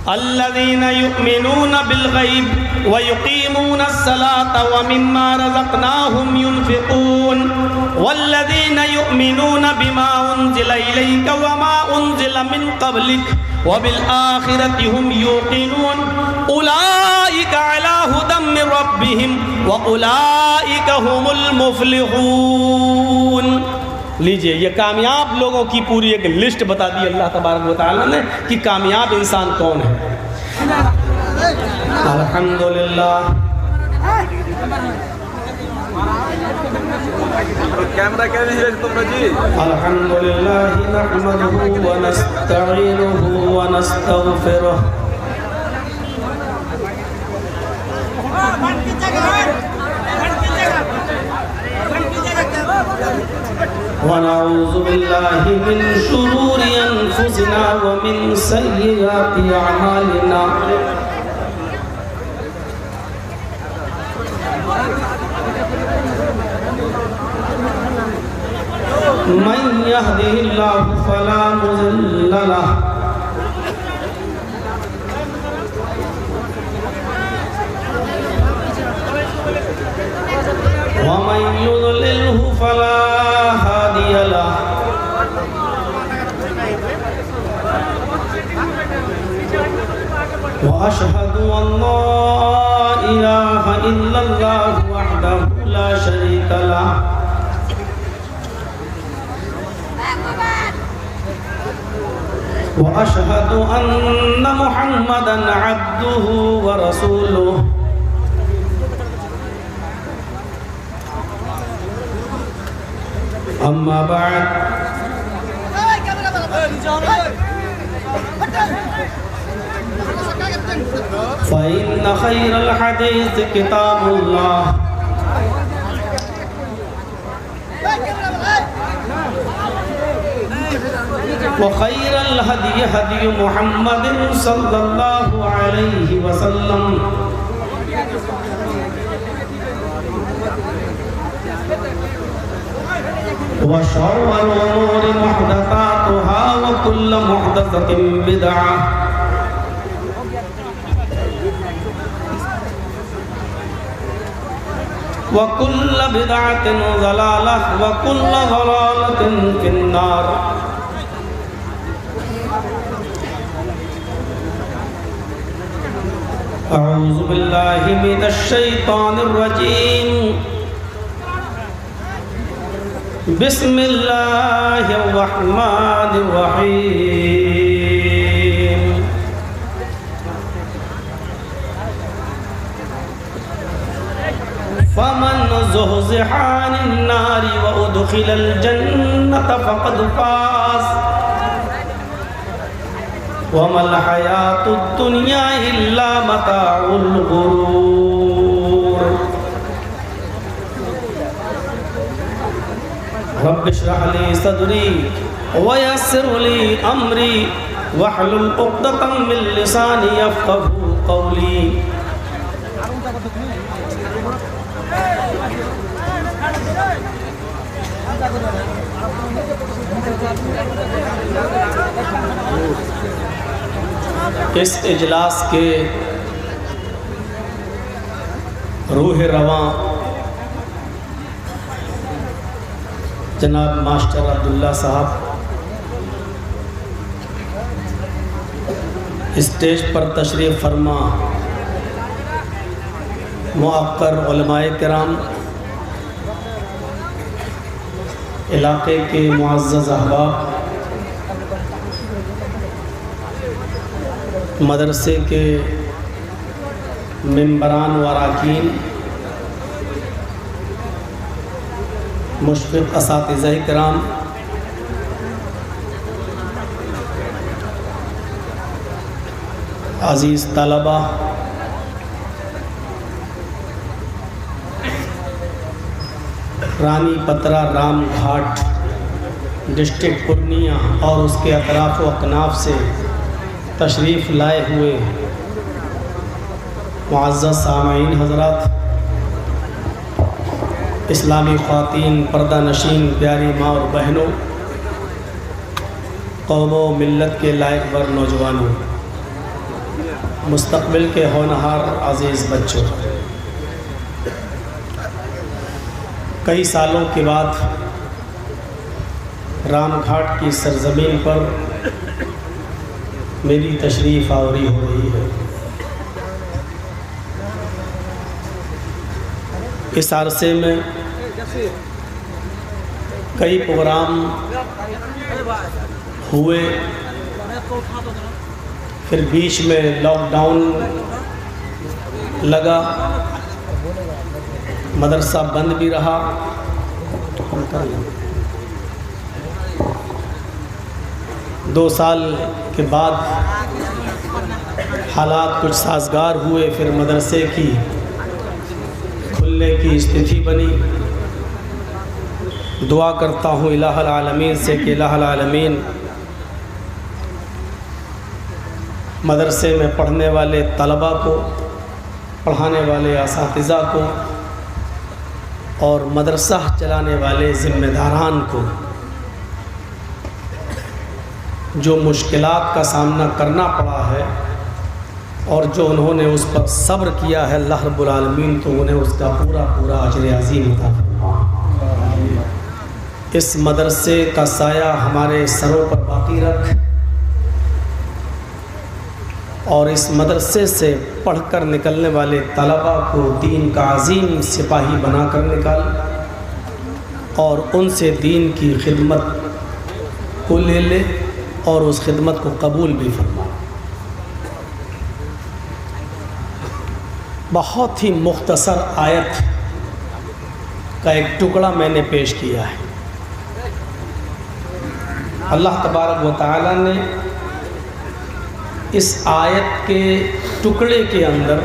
الذين يؤمنون بالغيب ويقيمون الصلاة ومما رزقناهم ينفقون والذين يؤمنون بما أنزل إليك وما أنزل من قبلك وبالآخرة هم يوقنون أولئك على هدى من ربهم وأولئك هم المفلحون. لیجئے یہ کامیاب لوگوں کی پوری ایک لسٹ بتا دی اللہ تبارک و تعالیٰ نے کہ کامیاب انسان کون ہے. الحمدللہ الحمدللہ نحمدہ ونستعینہ ونستغفرہ ونعوذ باللہ من شرور انفسنا ومن سیئات اعمالنا من يهده الله فلا مضل له ومن يضلله فلا هادي له وأشهد أن لا إله إلا الله وحده لا شريك له وأشهد أن محمدًا عبده ورسوله أما بعد فإن خير الحديث كتاب الله وخير الهدي هدي محمد صلى الله عليه وسلم وشر الأمور محدثاتها وكل محدثة بدعة وكل بدعة ضلالة وكل ضلالة في النار. أعوذ بالله من الشيطان الرجيم. بسم الله الرحمن الرحيم. فمن زحزح عن النار وأدخل الجنة فقد فاز وما الحياة الدنيا إلا متاع الغرور. رب اشرح لي صدري ويسر لي أمري واحلل عقدة من لساني يفقهوا قولي. اس اجلاس کے روح رواں جناب ماسٹر عبداللہ صاحب اسٹیج پر تشریف فرما، معقر علماء کرام، علاقے کے معزز احباب، مدرسے کے ممبران و اراکین، مشفق اساتذہ کرام، عزیز طلبہ، رانی پترا رام گھاٹ ڈسٹرکٹ پورنیہ اور اس کے اطراف و اکناف سے تشریف لائے ہوئے معزز سامعین حضرات، اسلامی خواتین، پردہ نشین، پیاری ماں اور بہنوں، قوم و ملت کے لائق ور نوجوانوں، مستقبل کے ہونہار عزیز بچوں، کئی سالوں کے بعد رام گھاٹ کی سرزمین پر میری تشریف آوری ہو رہی ہے۔ اس عرصے میں کئی پروگرام ہوئے، پھر بیچ میں لاک ڈاؤن لگا، مدرسہ بند بھی رہا۔ 2 سال کے بعد حالات کچھ سازگار ہوئے، پھر مدرسے کی کھلنے کی استھتی بنی۔ دعا کرتا ہوں الہ العالمین سے کہ الہ العالمین مدرسے میں پڑھنے والے طلباء کو، پڑھانے والے اساتذہ کو اور مدرسہ چلانے والے ذمہ داران کو جو مشکلات کا سامنا کرنا پڑا ہے اور جو انہوں نے اس پر صبر کیا ہے، اللہ رب العالمین تو انہیں اس کا پورا اجر عظیم عطا فرمائے۔ اس مدرسے کا سایہ ہمارے سروں پر باقی رکھ اور اس مدرسے سے پڑھ کر نکلنے والے طلباء کو دین کا عظیم سپاہی بنا کر نکال اور ان سے دین کی خدمت کو لے اور اس خدمت کو قبول بھی فرما۔ بہت ہی مختصر آیت کا ایک ٹکڑا میں نے پیش کیا ہے۔ اللہ تبارک و تعالیٰ نے اس آیت کے ٹکڑے کے اندر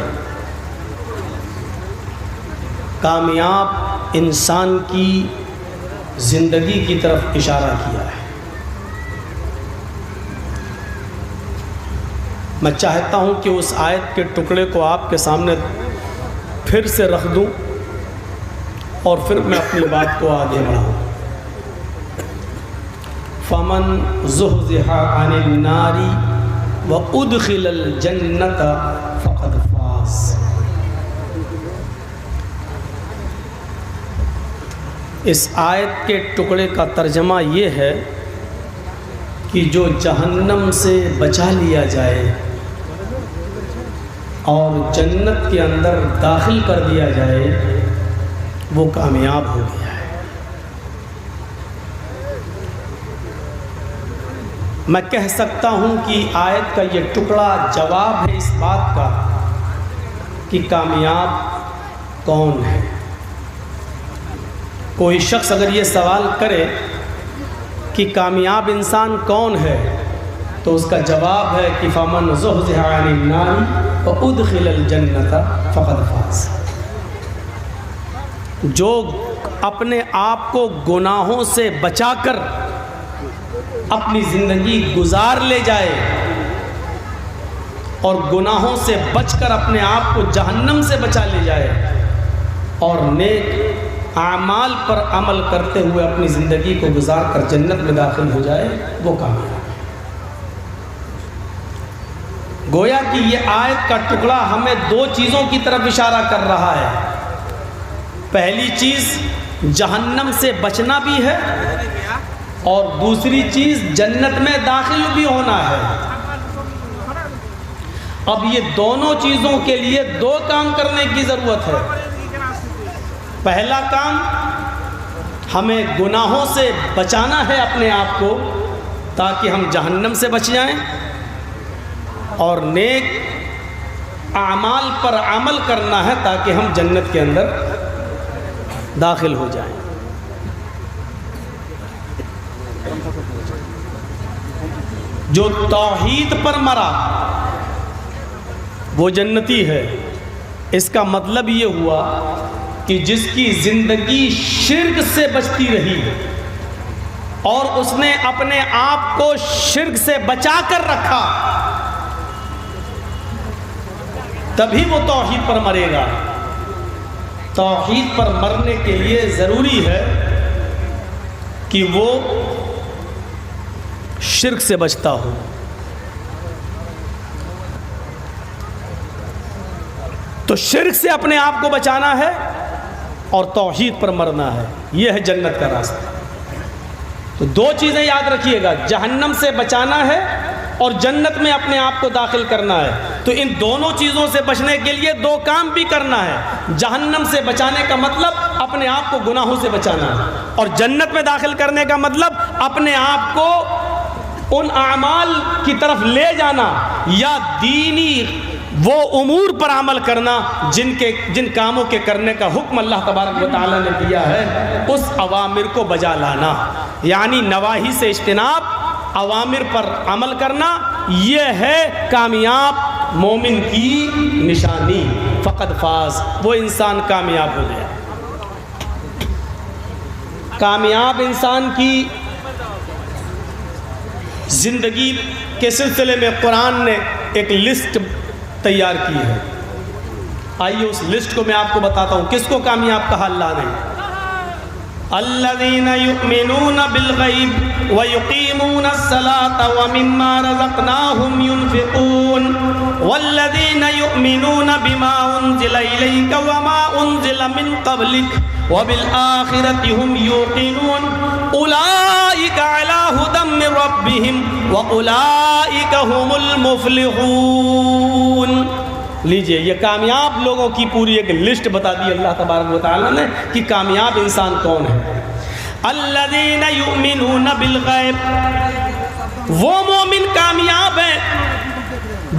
کامیاب انسان کی زندگی کی طرف اشارہ کیا ہے۔ میں چاہتا ہوں کہ اس آیت کے ٹکڑے کو آپ کے سامنے پھر سے رکھ دوں اور پھر میں اپنی بات کو آگے بڑھاؤں۔ فمن زحزح عن النار وادخل الجنۃ فقد فاز۔ اس آیت کے ٹکڑے کا ترجمہ یہ ہے کہ جو جہنم سے بچا لیا جائے اور جنت کے اندر داخل کر دیا جائے وہ کامیاب ہو گیا ہے۔ میں کہہ سکتا ہوں کہ آیت کا یہ ٹکڑا جواب ہے اس بات کا کہ کامیاب کون ہے۔ کوئی شخص اگر یہ سوال کرے کہ کامیاب انسان کون ہے تو اس کا جواب ہے کہ فمن زحزح عن النار وادخل الجنۃ فقد فاز۔ جو اپنے آپ کو گناہوں سے بچا کر اپنی زندگی گزار لے جائے اور گناہوں سے بچ کر اپنے آپ کو جہنم سے بچا لے جائے اور نیک اعمال پر عمل کرتے ہوئے اپنی زندگی کو گزار کر جنت میں داخل ہو جائے وہ کامیاب ہے۔ گویا کہ یہ آیت کا ٹکڑا ہمیں 2 چیزوں کی طرف اشارہ کر رہا ہے۔ پہلی چیز جہنم سے بچنا بھی ہے اور دوسری چیز جنت میں داخل بھی ہونا ہے۔ اب یہ دونوں چیزوں کے لیے 2 کام کرنے کی ضرورت ہے۔ پہلا کام ہمیں گناہوں سے بچانا ہے اپنے آپ کو تاکہ ہم جہنم سے بچ جائیں، اور نیک اعمال پر عمل کرنا ہے تاکہ ہم جنت کے اندر داخل ہو جائیں۔ جو توحید پر مرا وہ جنتی ہے۔ اس کا مطلب یہ ہوا کہ جس کی زندگی شرک سے بچتی رہی اور اس نے اپنے آپ کو شرک سے بچا کر رکھا تبھی وہ توحید پر مرے گا۔ توحید پر مرنے کے لیے ضروری ہے کہ وہ شرک سے بچتا ہو۔ تو شرک سے اپنے آپ کو بچانا ہے اور توحید پر مرنا ہے، یہ ہے جنت کا راستہ۔ تو دو چیزیں یاد رکھیے گا، جہنم سے بچانا ہے اور جنت میں اپنے آپ کو داخل کرنا ہے۔ تو ان دونوں چیزوں سے بچنے کے لیے دو کام بھی کرنا ہے۔ جہنم سے بچانے کا مطلب اپنے آپ کو گناہوں سے بچانا ہے، اور جنت میں داخل کرنے کا مطلب اپنے آپ کو ان اعمال کی طرف لے جانا یا دینی وہ امور پر عمل کرنا جن کاموں کے کرنے کا حکم اللہ تبارک و تعالیٰ نے دیا ہے، اس اوامر کو بجا لانا، یعنی نواہی سے اجتناب، اوامر پر عمل کرنا، یہ ہے کامیاب مومن کی نشانی۔ فقد فاز، وہ انسان کامیاب ہو گیا۔ کامیاب انسان کی زندگی کے سلسلے میں قرآن نے ایک لسٹ تیار کی ہے۔ آئیے اس لسٹ کو میں آپ کو بتاتا ہوں، کس کو کامیاب کہا اللہ نے۔ الذین یؤمنون بالغیب ویقیمون الصلاة ومما رزقناہم ینفقون والذین یؤمنون بما انزل الیک وما انزل من قبلک وبالآخرة هم یوقنون اولئک علی ھدی من ربہم واولئک هم المفلحون۔ لیجئے، یہ کامیاب لوگوں کی پوری ایک لسٹ بتا دی اللہ تبارک و تعالیٰ نے کہ کامیاب انسان کون ہے۔ الذین یؤمنون بالغیب، وہ مومن کامیاب ہیں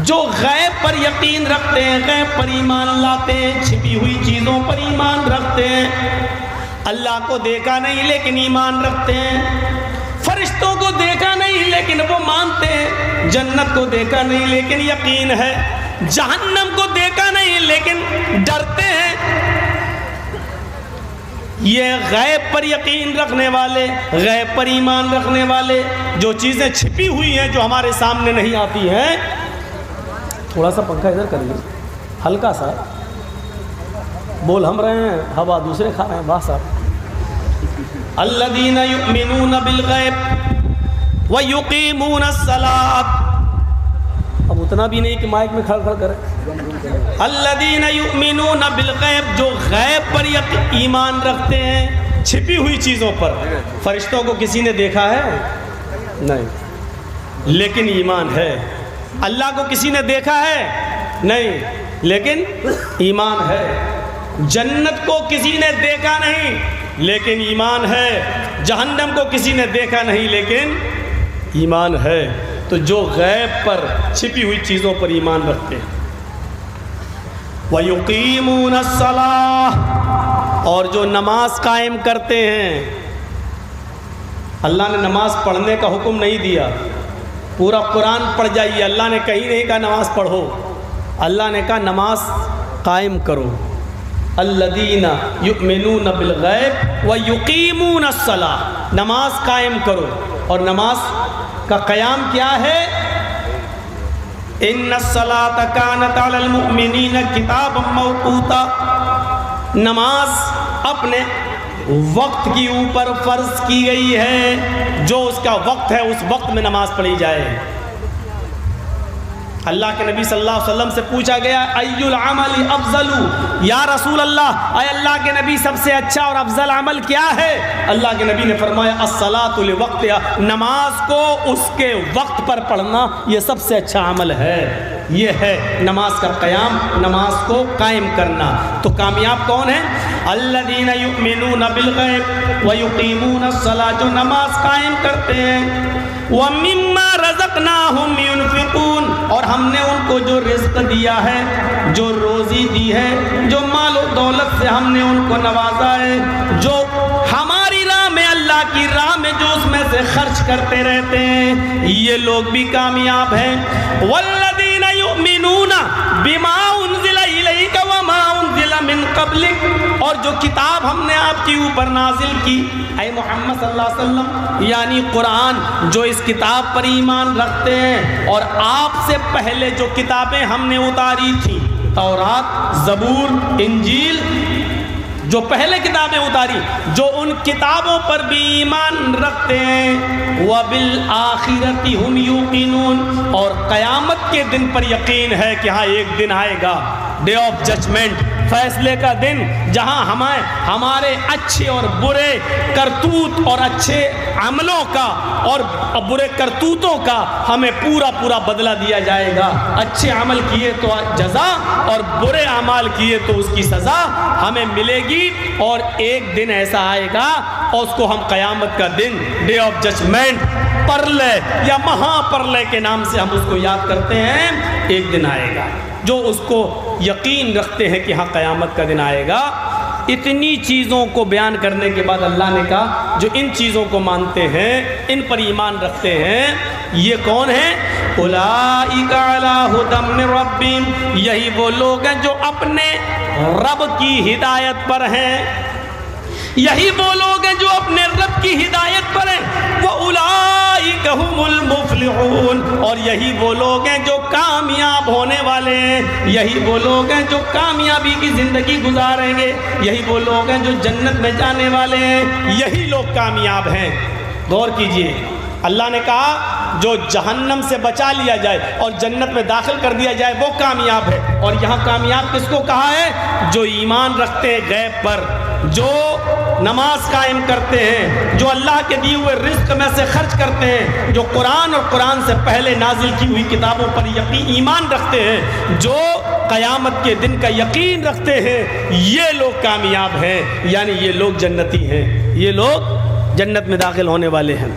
جو غیب پر یقین رکھتے ہیں، غیب پر ایمان لاتے ہیں، چھپی ہوئی چیزوں پر ایمان رکھتے ہیں۔ اللہ کو دیکھا نہیں لیکن ایمان رکھتے ہیں، فرشتوں کو دیکھا نہیں لیکن وہ مانتے ہیں، جنت کو دیکھا نہیں لیکن یقین ہے، جہنم کو دیکھا نہیں لیکن ڈرتے ہیں۔ یہ غیب پر یقین رکھنے والے، غیب پر ایمان رکھنے والے، جو چیزیں چھپی ہوئی ہیں جو ہمارے سامنے نہیں آتی ہیں۔ تھوڑا سا پنکھا ادھر کریے، ہلکا سا، بول ہم رہے ہیں، ہوا دوسرے کھا رہے ہیں، واہ صاحب۔ الذین یؤمنون بالغیب ویقیمون الصلاۃ، اب اتنا بھی نہیں کہ مائک میں کھڑ کھڑ کریں۔ الذین یؤمنون بالغیب، جو غیب پر ایمان رکھتے ہیں، چھپی ہوئی چیزوں پر۔ فرشتوں کو کسی نے دیکھا ہے؟ نہیں، لیکن ایمان ہے۔ اللہ کو کسی نے دیکھا ہے؟ نہیں، لیکن ایمان ہے۔ جنت کو کسی نے دیکھا نہیں لیکن ایمان ہے، جہنم کو کسی نے دیکھا نہیں لیکن ایمان ہے۔ تو جو غیب پر چھپی ہوئی چیزوں پر ایمان رکھتے ہیں۔ وَيُقِيمُونَ الصَّلَاةَ، اور جو نماز قائم کرتے ہیں۔ اللہ نے نماز پڑھنے کا حکم نہیں دیا، پورا قرآن پڑھ جائیے، اللہ نے کہیں نہیں کہا نماز پڑھو، اللہ نے کہا نماز قائم کرو۔ الذین یؤمنون بالغیب ویقیمون الصلاۃ، نماز قائم کرو۔ اور نماز کا قیام کیا ہے؟ ان الصلاۃ کانت علی المؤمنین کتابا موقوتا، نماز اپنے وقت کی اوپر فرض کی گئی ہے، جو اس کا وقت ہے اس وقت میں نماز پڑھی جائے۔ اللہ کے نبی صلی اللہ علیہ وسلم سے پوچھا گیا ای العمل افضل، یا رسول اللہ، اے اللہ کے نبی سب سے اچھا اور افضل عمل کیا ہے؟ اللہ کے نبی نے فرمایا الصلاۃ لوقتها، نماز کو اس کے وقت پر پڑھنا یہ سب سے اچھا عمل ہے۔ یہ ہے نماز کا قیام، نماز کو قائم کرنا۔ تو کامیاب کون ہے؟ الذین یؤمنون بالغیب ویقیمون الصلاۃ، جو نماز قائم کرتے ہیں۔ وَمِمَّا رَزَقْنَاهُمْ يُنْفِقُونَ، اور ہم نے ان کو جو رزق دیا ہے، جو روزی دی ہے، جو مال و دولت سے ہم نے ان کو نوازا ہے، جو ہماری راہ میں، اللہ کی راہ میں جو اس میں سے خرچ کرتے رہتے ہیں، یہ لوگ بھی کامیاب ہیں۔ وَالَّذِينَ يُؤْمِنُونَ بِمَا أُنزِلَ إِلَيْكَ وَمَا أُنزِلَ مِن قَبْلِكَ، اور جو کتاب ہم نے آپ کے اوپر نازل کی، اے محمد صلی اللہ علیہ وسلم، یعنی قرآن، جو اس کتاب پر ایمان رکھتے ہیں، اور آپ سے پہلے جو کتابیں ہم نے اتاری تھیں، تورات، زبور، انجیل، جو پہلے کتابیں اتاری، جو ان کتابوں پر بھی ایمان رکھتے ہیں، وَبِالْآخِرَةِ هُمْ يُوقِنُونَ، اور قیامت کے دن پر یقین ہے کہ ہاں ایک دن آئے گا، ڈے آف ججمنٹ، فیصلے کا دن، جہاں ہمارے اچھے اور برے کرتوت اور اچھے عملوں کا اور برے کرتوتوں کا ہمیں پورا بدلہ دیا جائے گا۔ اچھے عمل کیے تو جزا اور برے اعمال کیے تو اس کی سزا ہمیں ملے گی، اور ایک دن ایسا آئے گا اور اس کو ہم قیامت کا دن، ڈے آف ججمنٹ، پرلے یا مہا پرلے کے نام سے ہم اس کو یاد کرتے ہیں، ایک دن آئے گا۔ جو اس کو یقین رکھتے ہیں کہ ہاں قیامت کا دن آئے گا۔ اتنی چیزوں کو بیان کرنے کے بعد اللہ نے کہا جو ان چیزوں کو مانتے ہیں، ان پر ایمان رکھتے ہیں، یہ کون ہیں؟ اولئک علی ھدی من ربہم، یہی وہ لوگ ہیں جو اپنے رب کی ہدایت پر ہیں، یہی وہ لوگ ہیں جو اپنے رب کی ہدایت پر ہیں۔ وَأُولَئِكَ هُمُ الْمُفْلِحُونَ، اور یہی وہ لوگ ہیں جو کامیاب ہونے والے ہیں، یہی وہ لوگ ہیں جو کامیابی کی زندگی گزاریں گے، یہی وہ لوگ ہیں جو جنت میں جانے والے ہیں، یہی لوگ کامیاب ہیں۔ غور کیجئے، اللہ نے کہا جو جہنم سے بچا لیا جائے اور جنت میں داخل کر دیا جائے وہ کامیاب ہے، اور یہاں کامیاب کس کو کہا ہے؟ جو ایمان رکھتے ہیں غیب پر، جو نماز قائم کرتے ہیں، جو اللہ کے دیے ہوئے رزق میں سے خرچ کرتے ہیں، جو قرآن اور قرآن سے پہلے نازل کی ہوئی کتابوں پر ایمان رکھتے ہیں، جو قیامت کے دن کا یقین رکھتے ہیں، یہ لوگ کامیاب ہیں، یعنی یہ لوگ جنتی ہیں، یہ لوگ جنت میں داخل ہونے والے ہیں۔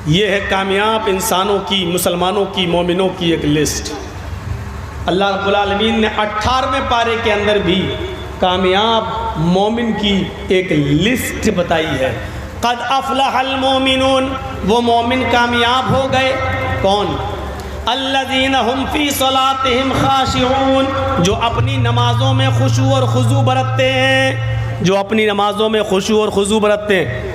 یہ ہے کامیاب انسانوں کی، مسلمانوں کی، مومنوں کی ایک لسٹ۔ اللہ رب العالمین نے 18ویں پارے کے اندر بھی کامیاب مومن کی ایک لسٹ بتائی ہے۔ قد افلح المومنون، وہ مومن کامیاب ہو گئے، کون؟ الذین هم فی صلاتہم خاشعون، جو اپنی نمازوں میں خشوع اور خضوع برتتے ہیں، جو اپنی نمازوں میں خشوع اور خضوع برتتے ہیں۔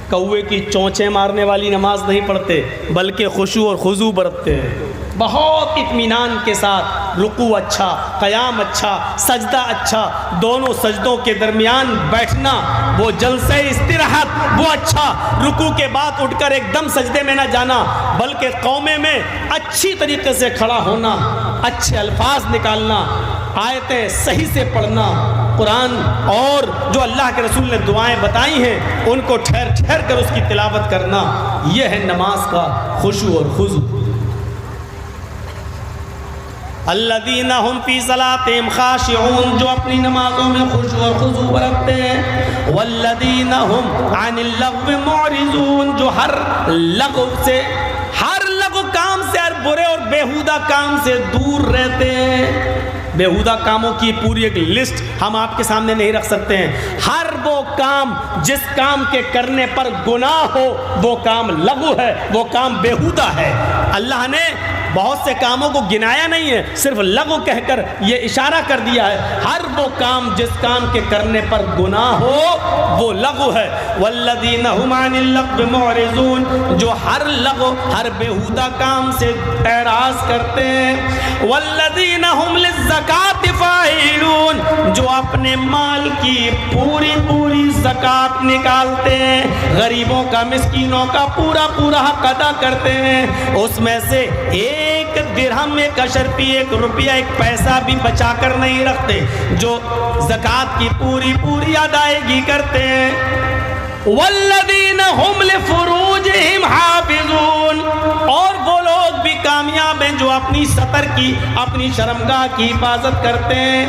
کوے کی چونچیں مارنے والی نماز نہیں پڑھتے، بلکہ خشوع اور خضوع برتتے ہیں، بہت اطمینان کے ساتھ، رکوع اچھا، قیام اچھا، سجدہ اچھا، دونوں سجدوں کے درمیان بیٹھنا، وہ جلسے استراحت وہ اچھا، رکوع کے بعد اٹھ کر ایک دم سجدے میں نہ جانا، بلکہ قومے میں اچھی طریقے سے کھڑا ہونا، اچھے الفاظ نکالنا، آیتیں صحیح سے پڑھنا، قرآن اور جو اللہ کے رسول نے دعائیں بتائی ہیں ان کو ٹھہر ٹھہر کر اس کی تلاوت کرنا، یہ ہے نماز کا خشوع اور خضوع۔ الذین هم فی صلاتہم خاشعون، جو اپنی نمازوں میں خشوع اور خضوع برتتے ہیں۔ والذین هم عن اللغو معرضون، جو ہر لغو کام سے، ہر برے اور بیہودہ کام سے دور رہتے ہیں۔ بیہودہ کاموں کی پوری ایک لسٹ ہم آپ کے سامنے نہیں رکھ سکتے ہیں۔ ہر وہ کام جس کام کے کرنے پر گناہ ہو وہ کام لغو ہے، وہ کام بیہودہ ہے۔ اللہ نے بہت سے کاموں کو گنایا نہیں ہے، صرف لغو کہہ کر یہ اشارہ کر دیا ہے، ہر وہ کام جس کام کے کرنے پر گناہ ہو وہ لغو ہے۔ والذین هم عن اللغو معرضون، جو ہر لغو، ہر بیہودہ کام سے اعراض کرتے ہیں۔ والذین هم للزکاۃ فاعلون، جو اپنے مال کی پوری زکوٰۃ نکالتے ہیں، غریبوں کا، مسکینوں کا پورا حق ادا کرتے ہیں، اس میں سے ایک درہم، ایک اشرفی، ایک روپیہ، ایک پیسہ بھی بچا کر نہیں رکھتے، جو زکوٰۃ کی پوری ادائیگی کرتے ہیں۔ والذین هم لفروجہم حافظون، اور وہ لوگ بھی کامیاب ہیں جو اپنی سطر کی، اپنی شرمگاہ کی حفاظت کرتے ہیں،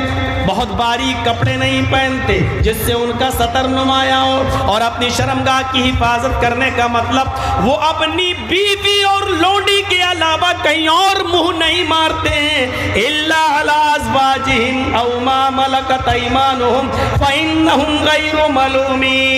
بہت باریک کپڑے نہیں پہنتے جس سے ان کا سطر نمایاں ہو، اور اپنی شرمگاہ کی حفاظت کرنے کا مطلب وہ اپنی بیوی اور لونڈی کے علاوہ کہیں اور منہ نہیں مارتے ہیں۔ الا علی ازواجہم او ما ملکت ایمانہم فانہم غیر ملومین،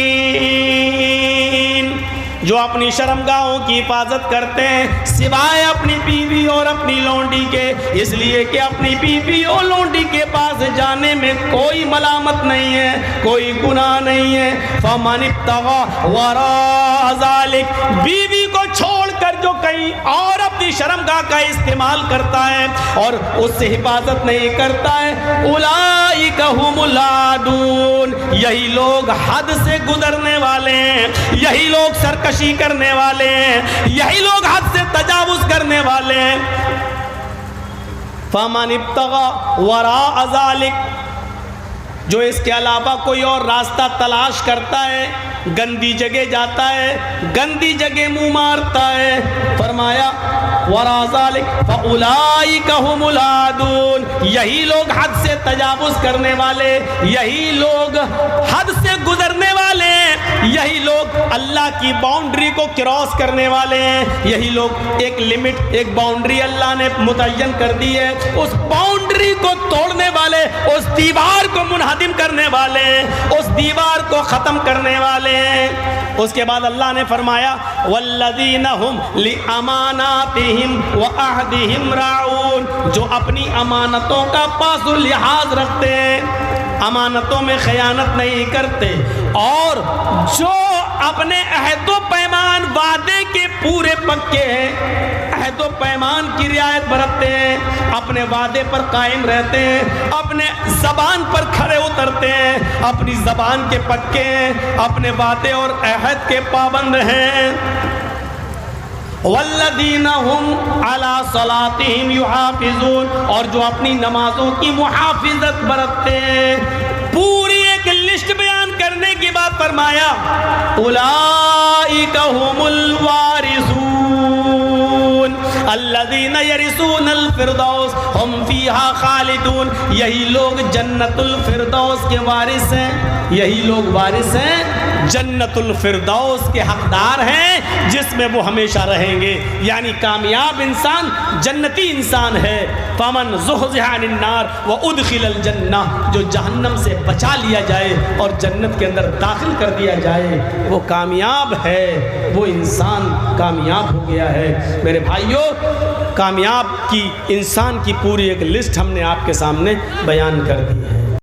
جو اپنی شرمگاہوں کی حفاظت کرتے ہیں سوائے اپنی بیوی اور اپنی لونڈی کے، اس لیے کہ اپنی بیوی اور لونڈی کے پاس جانے میں کوئی ملامت نہیں ہے، کوئی گناہ نہیں ہے۔ فمن ابتغى وراء ذلك، بیوی کو چھوڑ کر جو کہیں اور اپنی شرمگاہ کا استعمال کرتا ہے اور اس سے حفاظت نہیں کرتا ہے، اولئک ھم العادون، یہی لوگ حد سے گزرنے والے ہیں، یہی لوگ سرکشی کرنے والے ہیں، یہی لوگ حد سے تجاوز کرنے والے ہیں۔ فَمَنِ ابْتَغَى وَرَاءَ ذَلِكَ، جو اس کے علاوہ کوئی اور راستہ تلاش کرتا ہے، گندی جگہ جاتا ہے، گندی جگہ منہ مارتا ہے، فرمایا وَرَاءَ ذَلِكَ فَأُولَئِكَ هُمُ الْعَادُونَ، یہی لوگ حد سے تجاوز کرنے والے، یہی لوگ حد سے گزرنے والے ہیں، یہی لوگ اللہ کی باؤنڈری کو کراس کرنے والے ہیں، یہی لوگ ایک لمٹ، ایک باؤنڈری اللہ نے متعین کر دی ہے، اس باؤنڈری کو توڑنے والے، اس دیوار کو منہدم کرنے والے، اس دیوار کو ختم کرنے والے۔ اس کے بعد اللہ نے فرمایا والذین هم لاماناتہم وعہدہم راعون، جو اپنی امانتوں کا پاس و لحاظ رکھتے ہیں، امانتوں میں خیانت نہیں کرتے، اور جو اپنے عہد و پیمان وعدے کے پورے پکے ہیں، عہد و پیمان کی رعایت برتتے ہیں، اپنے وعدے پر قائم رہتے ہیں، اپنے زبان پر کھڑے اترتے ہیں، اپنی زبان کے پکے ہیں، اپنے وعدے اور عہد کے پابند ہیں۔ والذین هم علی صلاتہم یحافظون، اور جو اپنی نمازوں کی محافظت برتتے ہیں۔ پوری ایک لسٹ بیان کرنے کے بعد فرمایا اولئک هم الوارثون الذین یرثون الفردوس ہم فیہا خالدون، یہی لوگ جنت الفردوس کے وارث ہیں، یہی لوگ وارث ہیں، جنت الفردوس کے حقدار ہیں، جس میں وہ ہمیشہ رہیں گے۔ یعنی کامیاب انسان جنتی انسان ہے۔ فمن زحزح عن النار وادخل الجنہ، جو جہنم سے بچا لیا جائے اور جنت کے اندر داخل کر دیا جائے وہ کامیاب ہے، وہ انسان کامیاب ہو گیا ہے۔ میرے بھائیوں، کامیاب کی انسان کی پوری ایک لسٹ ہم نے آپ کے سامنے بیان کر دی ہے۔